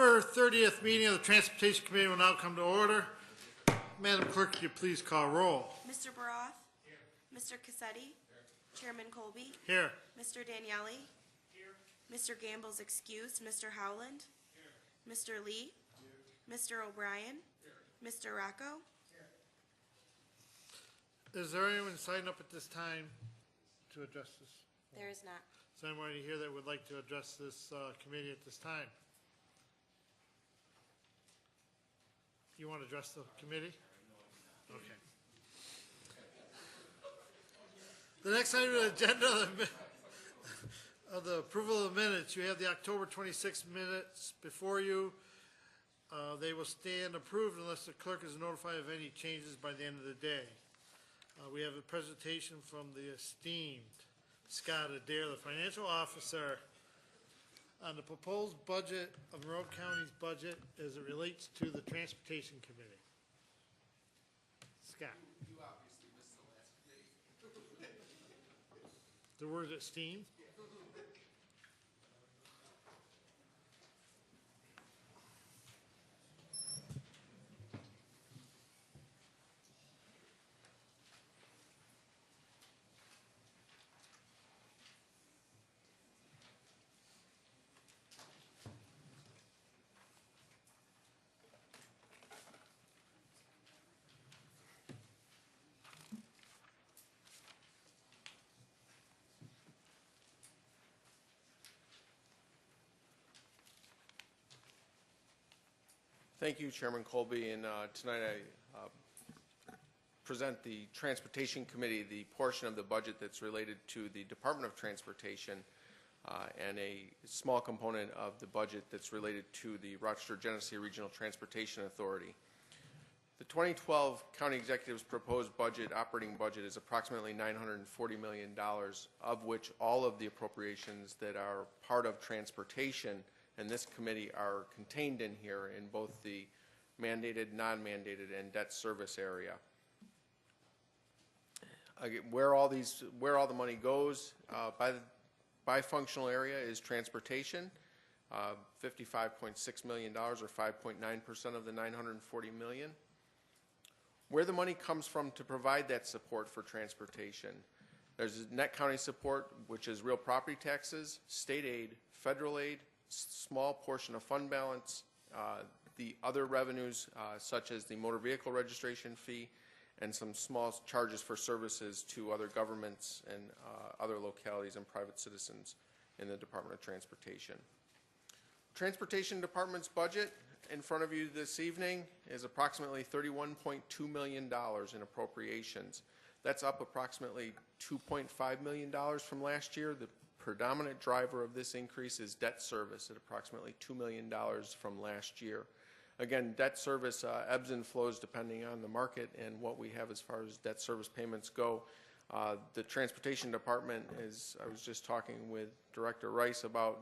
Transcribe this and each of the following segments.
November 30th meeting of the Transportation Committee will now come to order. Madam Clerk, could you please call roll? Mr. Baroth? Here. Mr. Cassetti? Here. Chairman Colby? Here. Mr. Daniele? Here. Mr. Gamble's excused. Mr. Howland? Here. Mr. Lee? Here. Mr. O'Brien? Here. Mr. Rocco? Here. Is there anyone signed up at this time to address this? There is not. Is there anyone here that would like to address this committee at this time? You want to address the committee? Okay. The next item on the agenda of the approval of the minutes, you have the October 26 minutes before you. They will stand approved unless the clerk is notified of any changes by the end of the day. We have a presentation from the esteemed Scott Adair, the financial officer, on the proposed budget of Monroe County's budget as it relates to the Transportation Committee. Scott. You obviously missed the last day. The word esteemed? Thank you, Chairman Colby. And tonight I present the Transportation Committee the portion of the budget that's related to the Department of Transportation and a small component of the budget that's related to the Rochester-Genesee Regional Transportation Authority. The 2012 County Executive's proposed budget, operating budget, is approximately $940 million, of which all of the appropriations that are part of transportation and this committee are contained in here in both the mandated, non-mandated, and debt service area. Again, where all the money goes by functional area is transportation, $55.6 million or 5.9% of the $940 million. Where the money comes from to provide that support for transportation, there's net county support, which is real property taxes, state aid, federal aid, small portion of fund balance, the other revenues such as the motor vehicle registration fee, and some small charges for services to other governments and other localities and private citizens in the Department of Transportation. Transportation Department's budget in front of you this evening is approximately $31.2 million in appropriations. That's up approximately $2.5 million from last year. The predominant driver of this increase is debt service at approximately $2 million from last year. Again, debt service ebbs and flows depending on the market and what we have as far as debt service payments go. The Transportation Department, as I was just talking with Director Rice about,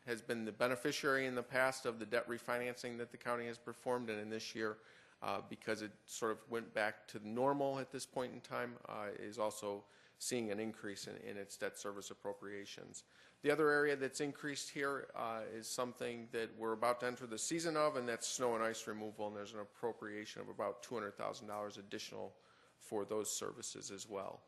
has been the beneficiary in the past of the debt refinancing that the county has performed, and in this year, because it sort of went back to normal at this point in time, is also seeing an increase in its debt service appropriations. The other area that's increased here is something that we're about to enter the season of, and that's snow and ice removal, and there's an appropriation of about $200,000 additional for those services as well.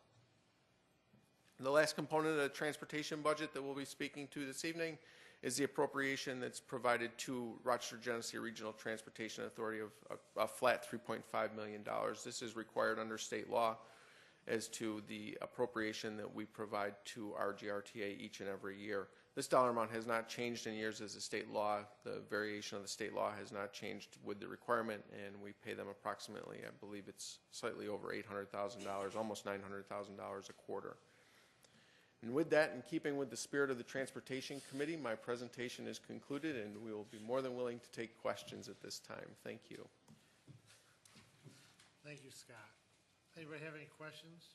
The last component of the transportation budget that we'll be speaking to this evening is the appropriation that's provided to Rochester-Genesee Regional Transportation Authority of a flat $3.5 million. This is required under state law as to the appropriation that we provide to our GRTA each and every year. This dollar amount has not changed in years as a state law. The variation of the state law has not changed with the requirement, and we pay them approximately, I believe it's slightly over $800,000, almost $900,000 a quarter. And with that, in keeping with the spirit of the Transportation Committee, my presentation is concluded, and we will be more than willing to take questions at this time. Thank you. Thank you, Scott. Anybody have any questions?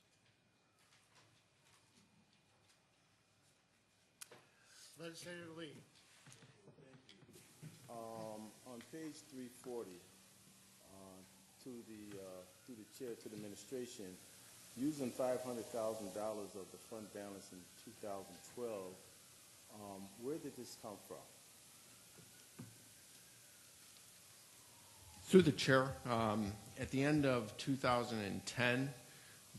Legislator Lee. On page 340, through the chair to the administration, using $500,000 of the fund balance in 2012, where did this come from? Through the chair, at the end of 2010,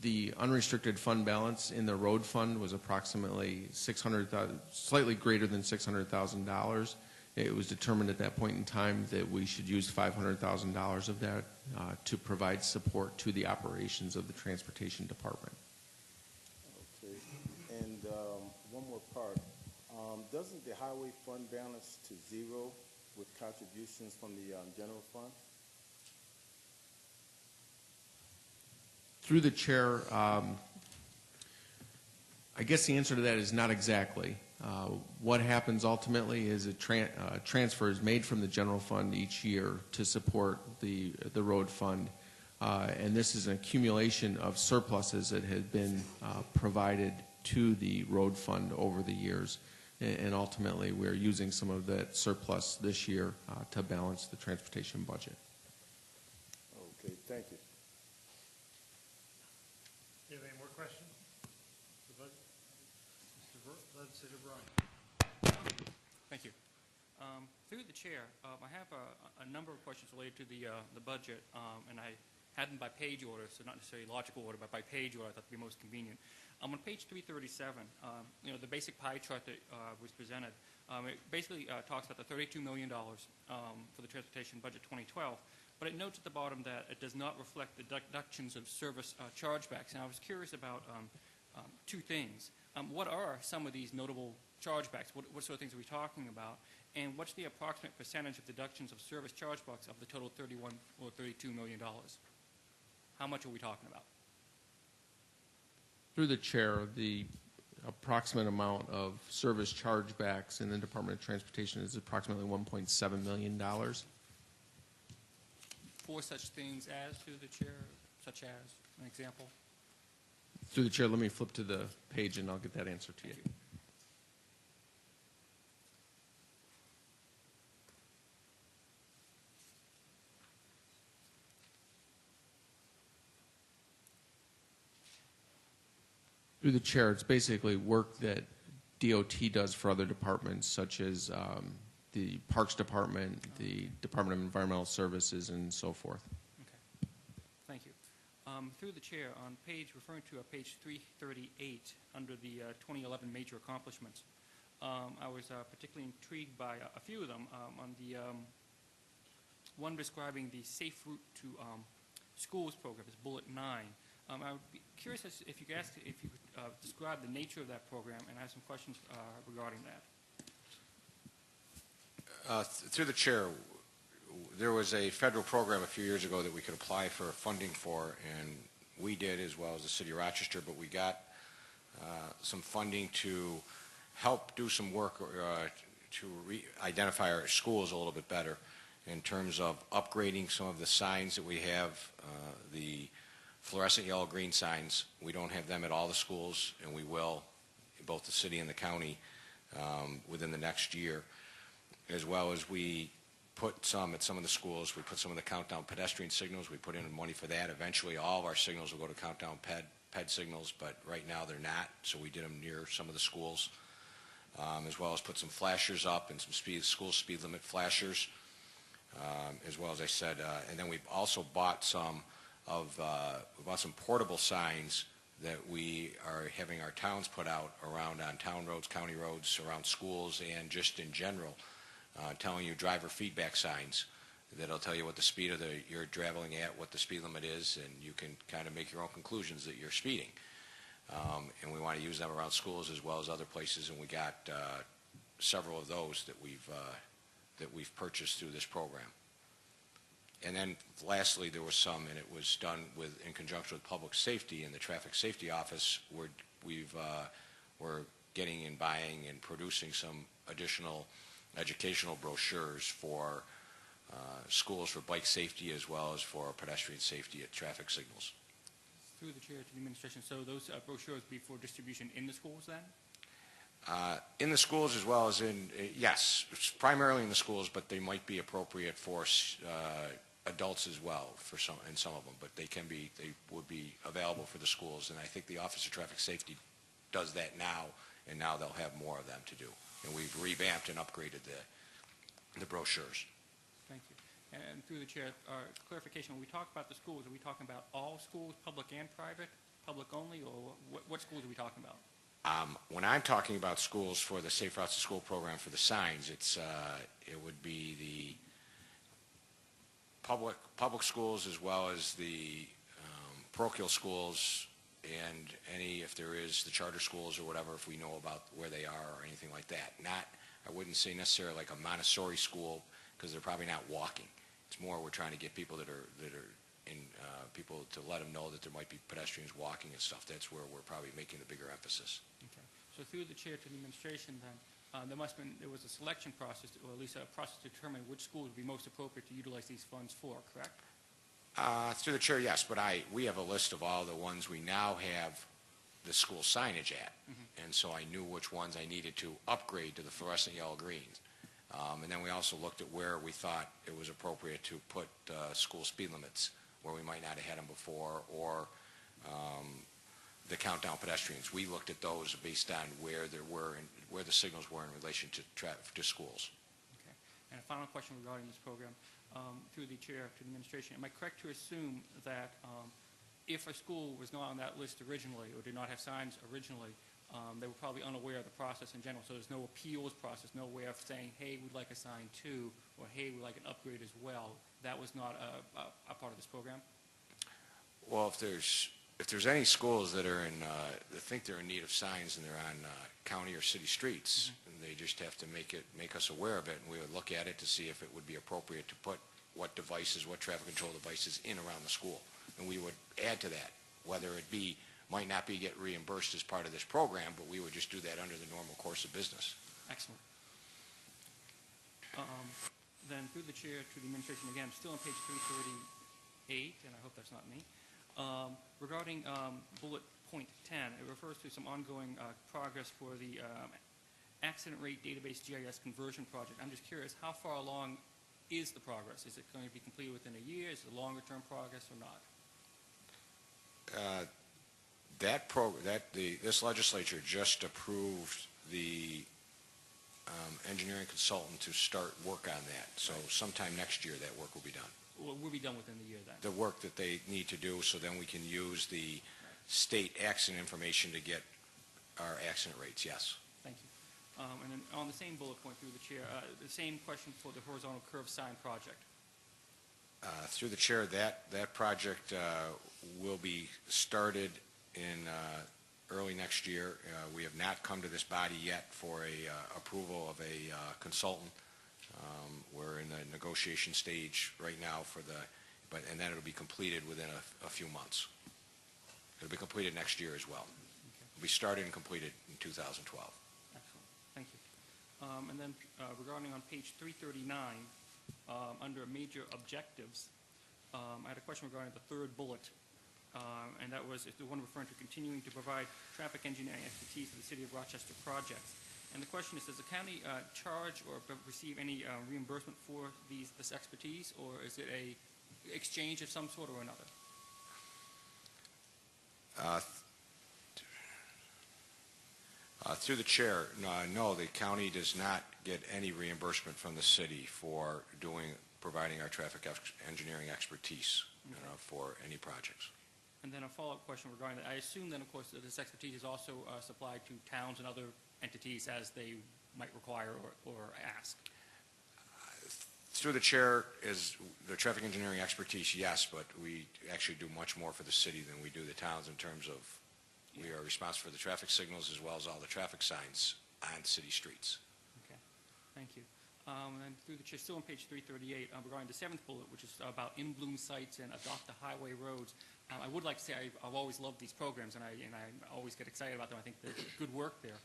the unrestricted fund balance in the road fund was approximately slightly greater than $600,000. It was determined at that point in time that we should use $500,000 of that to provide support to the operations of the transportation department. Okay. And one more part. Doesn't the highway fund balance to zero with contributions from the general fund? Through the chair, I guess the answer to that is not exactly. What happens ultimately is a transfer is made from the general fund each year to support the road fund, and this is an accumulation of surpluses that had been provided to the road fund over the years, and ultimately we're using some of that surplus this year to balance the transportation budget. Okay, thank you. Do you have any more questions? The budget? Legislator Bryan. Thank you. Through the chair, I have a number of questions related to the budget, and I had them by page order, so not necessarily logical order, but by page order I thought would be most convenient. On page 337, the basic pie chart that was presented, it basically talks about the $32 million for the transportation budget 2012, but it notes at the bottom that it does not reflect the deductions of service chargebacks. And I was curious about two things. What are some of these notable chargebacks? What sort of things are we talking about? And what's the approximate percentage of deductions of service chargebacks of the total $31 or $32 million? How much are we talking about? Through the chair, the approximate amount of service chargebacks in the Department of Transportation is approximately $1.7 million. For such things as, through the chair, such as an example? Through the chair, let me flip to the page and I'll get that answer to you. Thank you. Through the chair, it's basically work that DOT does for other departments, such as the Parks Department, the Department of Environmental Services, and so forth. Okay. Thank you. Through the chair, on referring to page 338 under the 2011 major accomplishments, I was particularly intrigued by a few of them. On the one describing the Safe Route to Schools program, is bullet 9. I would be curious if you could describe the nature of that program, and I have some questions regarding that. Through the chair, there was a federal program a few years ago that we could apply for funding for, and we did as well as the City of Rochester, but we got some funding to help do some work to identify our schools a little bit better in terms of upgrading some of the signs that we have, the fluorescent yellow-green signs. We don't have them at all the schools, and we will, both the city and the county, within the next year. As well as we put some at some of the schools. We put some of the countdown pedestrian signals. We put in money for that. Eventually, all of our signals will go to countdown ped signals, but right now they're not, so we did them near some of the schools. As well as put some flashers up and some school speed limit flashers, as well as I said. And then we've also bought some portable signs that we are having our towns put out around on town roads, county roads, around schools, and just in general, telling you driver feedback signs that'll tell you what the speed of you're traveling at, what the speed limit is, and you can kind of make your own conclusions that you're speeding. And we want to use them around schools as well as other places, and we got several of those that we've purchased through this program. And then lastly, there was some, and it was done in conjunction with public safety and the traffic safety office. We're getting and buying and producing some additional educational brochures for schools for bike safety as well as for pedestrian safety at traffic signals. Through the chair to the administration, so those brochures be for distribution in the schools then? In the schools as well as yes, primarily in the schools, but they might be appropriate for adults as well in some of them, but they would be available for the schools, and I think the Office of Traffic Safety does that now, and now they'll have more of them to do. And we've revamped and upgraded the brochures. Thank you. And through the chair, clarification, when we talk about the schools, are we talking about all schools, public and private, public only, or what schools are we talking about? When I'm talking about schools for the Safe Routes to School program for the signs, it would be the public schools as well as the parochial schools and if there is the charter schools or whatever, if we know about where they are or anything like that. I wouldn't say necessarily like a Montessori school because they're probably not walking. It's more we're trying to get people that are in people to let them know that there might be pedestrians walking and stuff. That's where we're probably making the bigger emphasis. Okay. So through the chair to the administration then, there was a selection process, or at least a process to determine which schools would be most appropriate to utilize these funds for, correct? Through the chair, yes, but we have a list of all the ones we now have the school signage at, and so I knew which ones I needed to upgrade to the fluorescent yellow greens. And then we also looked at where we thought it was appropriate to put school speed limits where we might not have had them before, or the countdown pedestrians. We looked at those based on where where the signals were in relation to schools. Okay. And a final question regarding this program, through the chair to the administration. Am I correct to assume that if a school was not on that list originally or did not have signs originally, they were probably unaware of the process in general, so there's no appeals process, no way of saying, hey, we'd like a sign too, or hey, we'd like an upgrade as well. That was not a part of this program? Well, if there's any schools that are that think they're in need of signs and they're on county or city streets, they just have to make us aware of it, and we would look at it to see if it would be appropriate to put what traffic control devices in around the school. And we would add to that, whether it might not be get reimbursed as part of this program, but we would just do that under the normal course of business. Excellent. Then through the chair to the administration, again, still on page 338, and I hope that's not me, regarding bullet point 10, it refers to some ongoing progress for the accident rate database GIS conversion project. I'm just curious, how far along is the progress? Is it going to be completed within a year? Is it longer-term progress or not? This legislature just approved the engineering consultant to start work on that. So sometime next year that work will be done. Well, we'll be done within the year then. The work that they need to do, so then we can use the state accident information to get our accident rates, yes. Thank you. And then on the same bullet point through the chair, the same question for the horizontal curve sign project. Through the chair, that project will be started in early next year. We have not come to this body yet for approval of a consultant. We're in the negotiation stage right now and then it'll be completed within a few months. It'll be completed next year as well. Okay. It'll be started and completed in 2012. Excellent. Thank you. And then regarding on page 339, under major objectives, I had a question regarding the third bullet, and that was the one referring to continuing to provide traffic engineering expertise for the City of Rochester projects. And the question is, does the county charge or receive any reimbursement for this expertise, or is it a exchange of some sort or another? Through the chair, no, the county does not get any reimbursement from the city for providing our traffic engineering expertise for any projects. And then a follow-up question regarding that. I assume then, of course, that this expertise is also supplied to towns and other entities as they might require or ask. Through the chair is the traffic engineering expertise, yes, but we actually do much more for the city than we do the towns in terms of we are responsible for the traffic signals as well as all the traffic signs on city streets. Okay, thank you. And then through the chair, still on page 338, regarding the seventh bullet, which is about in-bloom sites and adopt the highway roads. I would like to say I've always loved these programs, and I always get excited about them. I think there's good work there.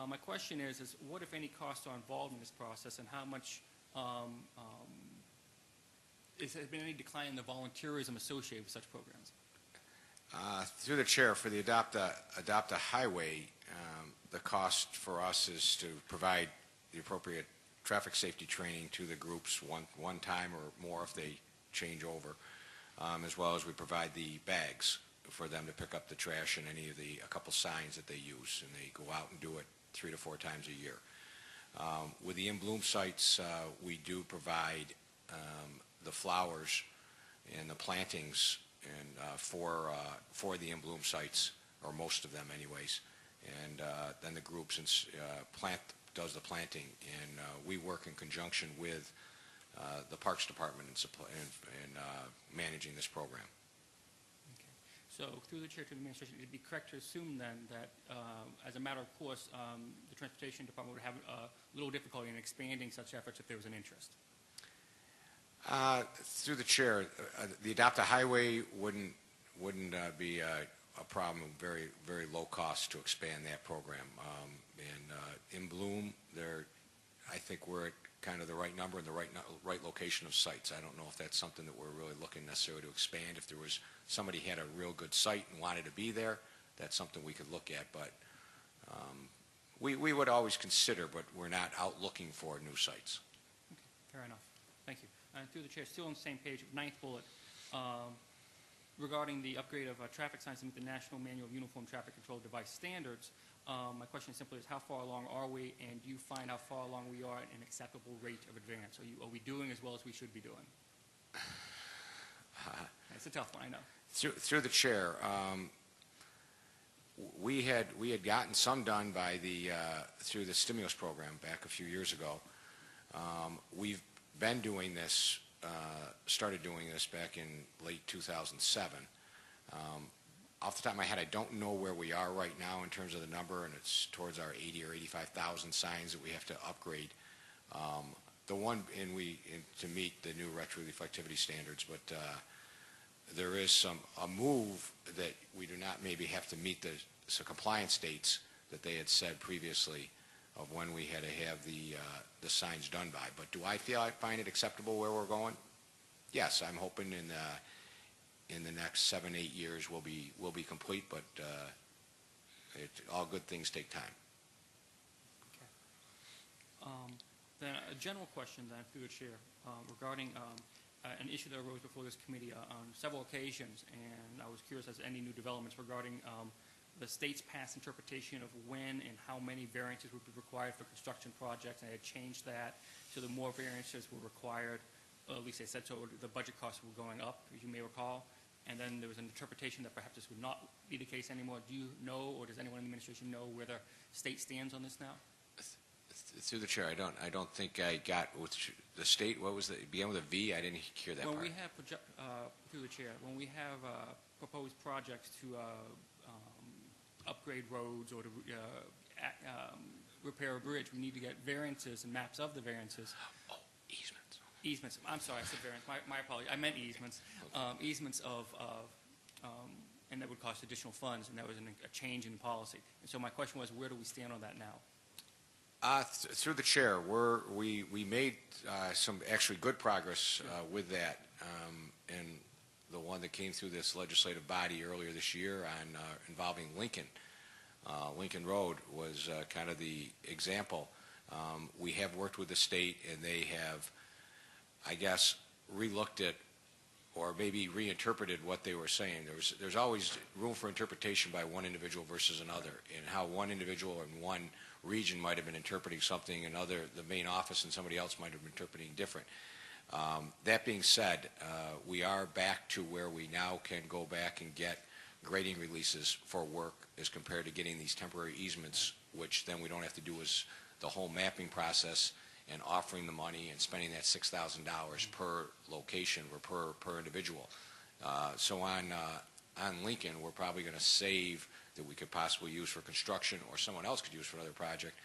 My question is what, if any, costs are involved in this process, and how much has there been any decline in the volunteerism associated with such programs? Through the chair, for the Adopt a Highway, the cost for us is to provide the appropriate traffic safety training to the groups one time or more if they change over, as well as we provide the bags for them to pick up the trash and a couple signs that they use, and they go out and do it 3 to 4 times a year. With the in-bloom sites, we do provide the flowers and the plantings and for the in bloom sites, or most of them anyways. And then the groups does the planting, and we work in conjunction with the Parks Department in managing this program. Okay. So through the chair to the administration, it'd be correct to assume then that as a matter of course, the Transportation Department would have a little difficulty in expanding such efforts if there was an interest? Through the chair, the Adopt a Highway wouldn't be a problem. Very, very low cost to expand that program. In Bloom, I think we're at kind of the right number and the right location of sites. I don't know if that's something that we're really looking necessarily to expand. If there was somebody had a real good site and wanted to be there, that's something we could look at. But we would always consider, but we're not out looking for new sites. Okay, fair enough. Thank you. And through the chair, still on the same page, ninth bullet, regarding the upgrade of traffic signs to meet the National Manual of Uniform Traffic Control Device Standards, my question simply is how far along are we, and do you find how far along we are at an acceptable rate of advance? Are we doing as well as we should be doing? It's a tough one, I know. Through the chair, we had gotten some done by through the stimulus program back a few years ago. We've been doing this, started doing this back in late 2007. Off the top of my head, I don't know where we are right now in terms of the number, and it's towards our 80 or 85,000 signs that we have to upgrade. The one to meet the new retroreflectivity standards, but there is a move that we do not maybe have to meet the compliance dates that they had said previously of when we had to have the signs done by. But do I find it acceptable where we're going? Yes, I'm hoping in the next 7-8 years we'll be complete, but all good things take time. Okay. Then a general question then through the chair regarding an issue that arose before this committee on several occasions, and I was curious as to any new developments regarding the state's past interpretation of when and how many variances would be required for construction projects, and they had changed that so the more variances were required, or at least they said so, the budget costs were going up, as you may recall. And then there was an interpretation that perhaps this would not be the case anymore. Do you know, or does anyone in the administration know where the state stands on this now? Through the chair, I don't think I got with the state. What was the began with a V? I didn't hear that part. When we have through the chair, when we have proposed projects to upgrade roads or to repair a bridge, we need to get variances and maps of the variances. Oh, easements. Easements. I'm sorry, I said variance. My apologies. I meant easements. Easements and that would cost additional funds, and that was a change in policy. And so my question was, where do we stand on that now? Through the chair, we made some actually good progress with that, and the one that came through this legislative body earlier this year on involving Lincoln. Lincoln Road was kind of the example. We have worked with the state, and they have, I guess, relooked at or maybe reinterpreted what they were saying. There's always room for interpretation by one individual versus another, and how one individual in one region might have been interpreting something, and the main office and somebody else might have been interpreting different. That being said, we are back to where we now can go back and get grading releases for work as compared to getting these temporary easements, which then we don't have to do as the whole mapping process and offering the money and spending that $6,000 per location or per individual. So on Lincoln, we're probably going to save that we could possibly use for construction or someone else could use for another project,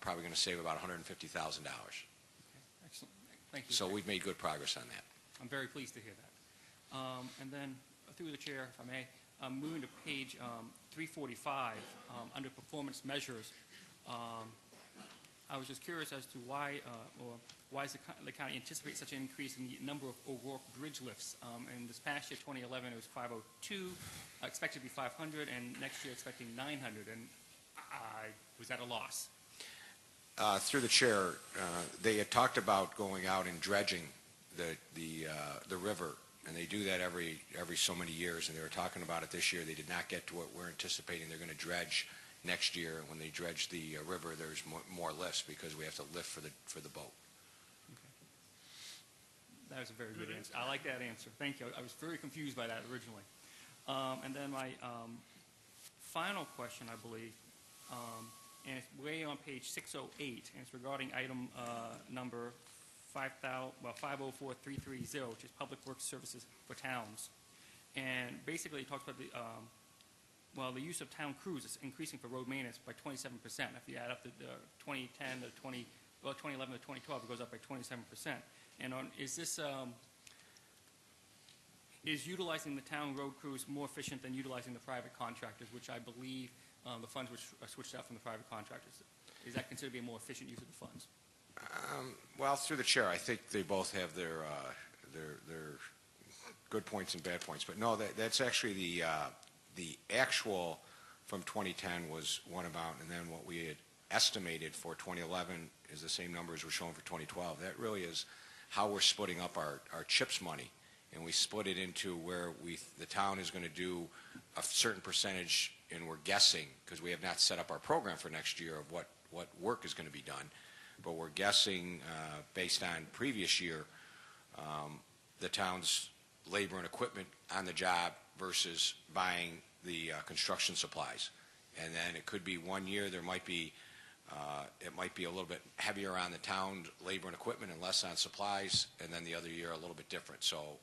probably going to save about $150,000. Okay, excellent. Thank you. So we've made good progress on that. I'm very pleased to hear that. And then through the chair, if I may, moving to page 345 under performance measures. I was just curious as to why does the county anticipate such an increase in the number of O'Rourke bridge lifts? In this past year, 2011, it was 502, expected to be 500, and next year expecting 900. And was that a loss? Through the chair, they had talked about going out and dredging the river, and they do that every so many years. And they were talking about it this year. They did not get to what we're anticipating. They're going to dredge next year. And when they dredge the river, there's more lifts because we have to lift for the boat. Okay. That is a very good answer. I like that answer. Thank you. I was very confused by that originally. And then my final question, I believe, and it's way on page 608, and it's regarding item number 504330, which is Public Works Services for Towns. And basically, it talks about the use of town crews is increasing for road maintenance by 27%. If you add up the 2010 to 2011 to 2012, it goes up by 27%. And is this is utilizing the town road crews more efficient than utilizing the private contractors, which I believe the funds which are switched out from the private contractors? Is that considered to be a more efficient use of the funds? Well, through the chair, I think they both have their good points and bad points. But no, that's actually the actual from 2010 was one amount, and then what we had estimated for 2011 is the same numbers we're showing for 2012. That really is how we're splitting up our CHIPS money, and we split it into where the town is going to do a certain percentage, and we're guessing, because we have not set up our program for next year of what work is going to be done, but we're guessing based on previous year the town's labor and equipment on the job versus buying the construction supplies. And then it could be one year there might be it might be a little bit heavier on the town labor and equipment and less on supplies, and then the other year a little bit different. So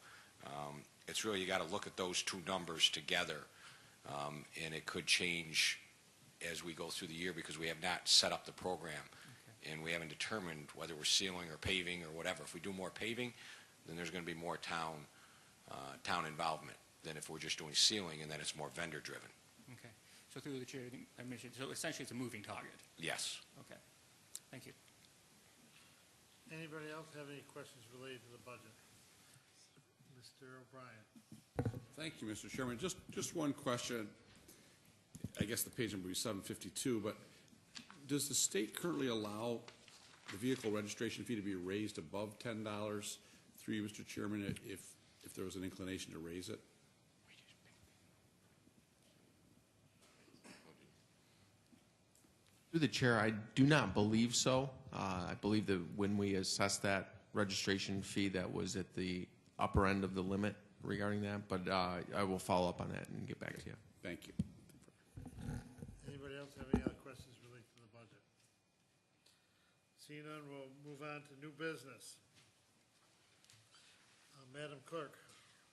it's really, you got to look at those two numbers together, and it could change as we go through the year because we have not set up the program. Okay. And we haven't determined whether we're sealing or paving or whatever. If we do more paving, then there's going to be more town involvement than if we're just doing sealing, and then it's more vendor driven. Okay. So through the chair, I mentioned, so essentially it's a moving target. Yes. Okay. Thank you. Anybody else have any questions related to the budget? Mr. O'Brien. Thank you, Mr. Chairman. Just one question. I guess the page number would be 752, but does the state currently allow the vehicle registration fee to be raised above $10 through you, Mr. Chairman, if there was an inclination to raise it? Through the chair, I do not believe so. I believe that when we assessed that registration fee, that was at the upper end of the limit regarding that, but I will follow up on that and get back to you. Thank you. Anybody else have any other questions related to the budget? Seeing none, we'll move on to new business. Madam Clerk.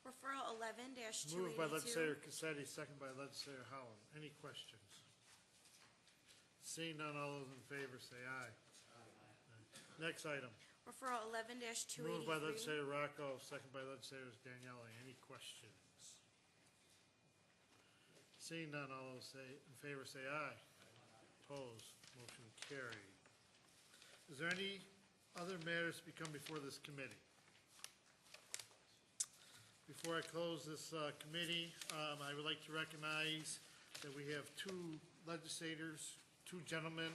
Referral 11-282. Moved by legislator Cassetti, second by legislator Howland. Any questions? Seeing none, all those in favor say aye. Aye. Next item. Referral 11-283. Moved by legislator Rocco, second by legislator Daniele. Any questions? Seeing none, all those in favor say aye. Opposed, motion carried. Is there any other matters to become before this committee? Before I close this committee, I would like to recognize that we have two legislators, two gentlemen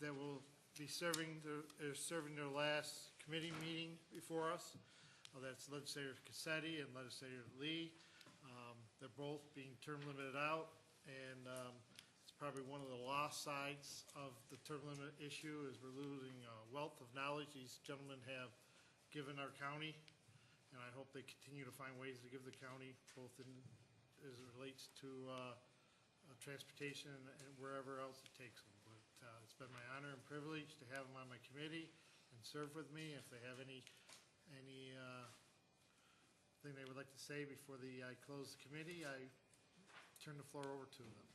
that will be serving their last committee meeting before us. That's Legislator Cassetti and Legislator Lee. They're both being term limited out, and it's probably one of the lost sides of the term limit issue is we're losing a wealth of knowledge these gentlemen have given our county. And I hope they continue to find ways to give the county, both as it relates to transportation and wherever else it takes them. But it's been my honor and privilege to have them on my committee and serve with me. If they have any thing they would like to say before I close the committee, I turn the floor over to them.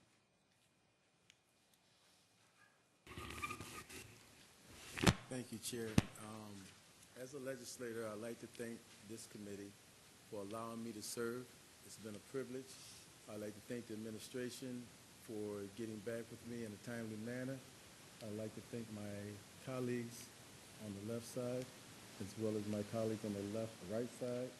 Thank you, Chair. As a legislator, I'd like to thank this committee for allowing me to serve. It's been a privilege. I'd like to thank the administration for getting back with me in a timely manner. I'd like to thank my colleagues on the left side, as well as my colleagues on the right side.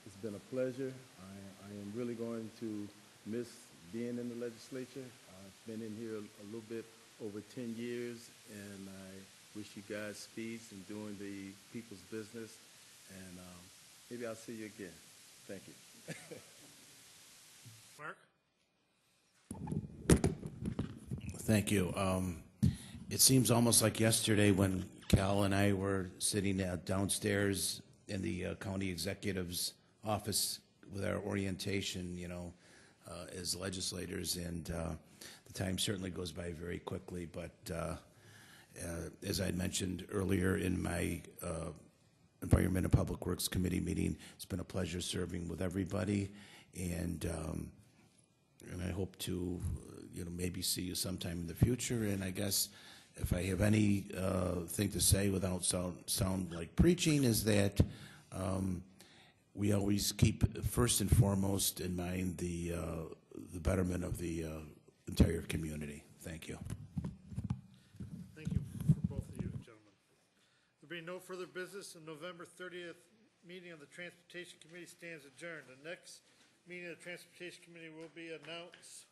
It's been a pleasure. I am really going to miss being in the legislature. I've been in here a little bit over 10 years, and I wish you guys speed in doing the people's business, and maybe I'll see you again. Thank you. Mark? Thank you. It seems almost like yesterday when Cal and I were sitting downstairs in the county executive's office with our orientation, as legislators, and the time certainly goes by very quickly. But as I had mentioned earlier in my Environment and Public Works Committee meeting, it's been a pleasure serving with everybody, and I hope to, maybe see you sometime in the future. And I guess if I have any thing to say without sound like preaching, is that we always keep first and foremost in mind the betterment of the entire community. Thank you. Thank you for both of you, gentlemen. There being no further business, the November 30th meeting of the Transportation Committee stands adjourned. The next meeting of the Transportation Committee will be announced